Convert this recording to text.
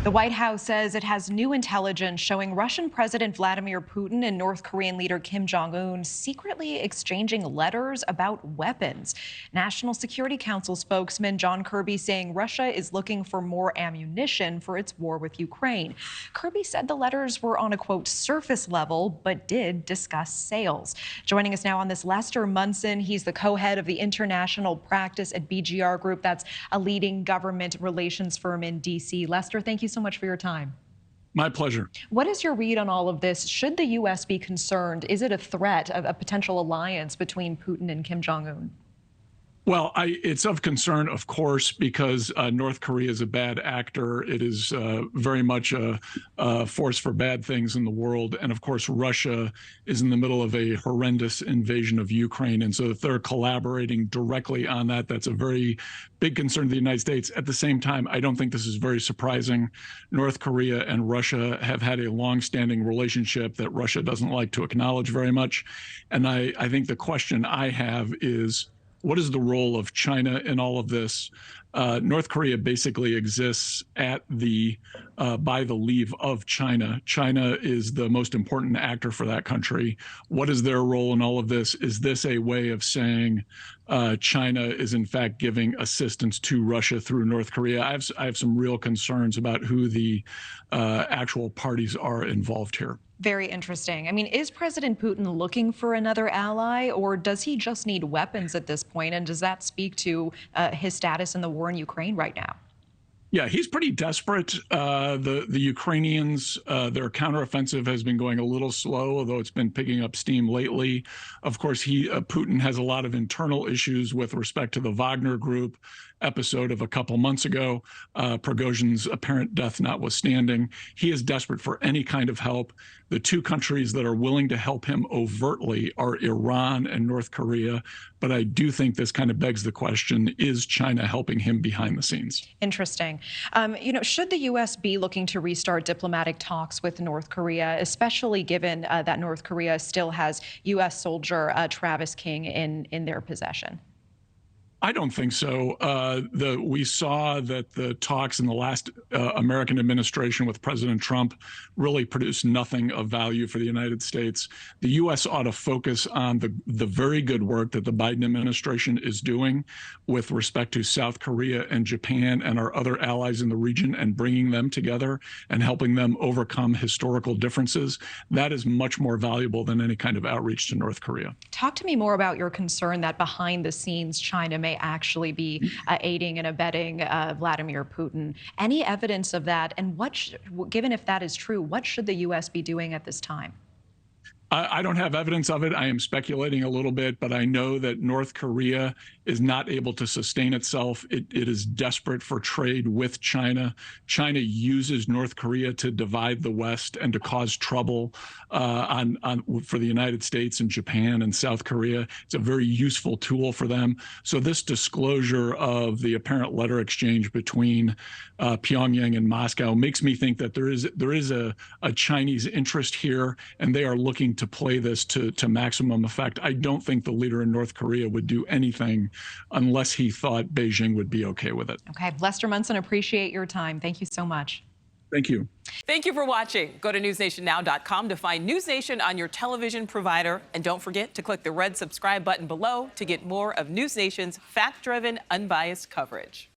The White House says it has new intelligence showing Russian President Vladimir Putin and North Korean leader Kim Jong-un secretly exchanging letters about weapons. National Security Council spokesman John Kirby saying Russia is looking for more ammunition for its war with Ukraine. Kirby said the letters were on a, quote, surface level, but did discuss sales. Joining us now on this, Lester Munson. He's the co-head of the international practice at BGR Group. That's a leading government relations firm in D.C. Lester, thank you so much for your time. My pleasure. What is your read on all of this? Should the U.S. be concerned? Is it a threat, a potential alliance between Putin and Kim Jong-un? Well, it's of concern, of course, because North Korea is a bad actor. It is very much a force for bad things in the world. And of course, Russia is in the middle of a horrendous invasion of Ukraine. And so if they're collaborating directly on that, that's a very big concern to the United States. At the same time, I don't think this is very surprising. North Korea and Russia have had a longstanding relationship that Russia doesn't like to acknowledge very much. And I think the question I have is, what is the role of China in all of this? North Korea basically exists at the by the leave of China. China is the most important actor for that country. What is their role in all of this? Is this a way of saying China is in fact giving assistance to Russia through North Korea? I have some real concerns about who the actual parties are involved here. Very interesting. I mean, is President Putin looking for another ally, or does he just need weapons at this point? And does that speak to his status in the war in Ukraine right now? Yeah, he's pretty desperate. The Ukrainians, their counteroffensive has been going a little slow, although it's been picking up steam lately. Of course, Putin has a lot of internal issues with respect to the Wagner Group episode of a couple months ago, Prigozhin's apparent death notwithstanding. He is desperate for any kind of help. The two countries that are willing to help him overtly are Iran and North Korea. But I do think this kind of begs the question, is China helping him behind the scenes? Interesting. Should the U.S. be looking to restart diplomatic talks with North Korea, especially given that North Korea still has U.S. soldier Travis King in their possession? I don't think so. We saw that the talks in the last American administration with President Trump really produced nothing of value for the United States. The U.S. ought to focus on the very good work that the Biden administration is doing with respect to South Korea and Japan and our other allies in the region, and bringing them together and helping them overcome historical differences. That is much more valuable than any kind of outreach to North Korea. Talk to me more about your concern that behind the scenes, China may actually be aiding and abetting Vladimir Putin. Any evidence of that? And given if that is true, what should the U.S. be doing at this time? I don't have evidence of it. I am speculating a little bit, but I know that North Korea is not able to sustain itself. It is desperate for trade with China. China uses North Korea to divide the West and to cause trouble for the United States and Japan and South Korea. It's a very useful tool for them. So this disclosure of the apparent letter exchange between Pyongyang and Moscow makes me think that there is a Chinese interest here, and they are looking to play this to maximum effect. I don't think the leader in North Korea would do anything unless he thought Beijing would be okay with it. Okay, Lester Munson, appreciate your time. Thank you so much. Thank you. Thank you for watching. Go to newsnationnow.com to find News Nation on your television provider. And don't forget to click the red subscribe button below to get more of News Nation's fact-driven, unbiased coverage.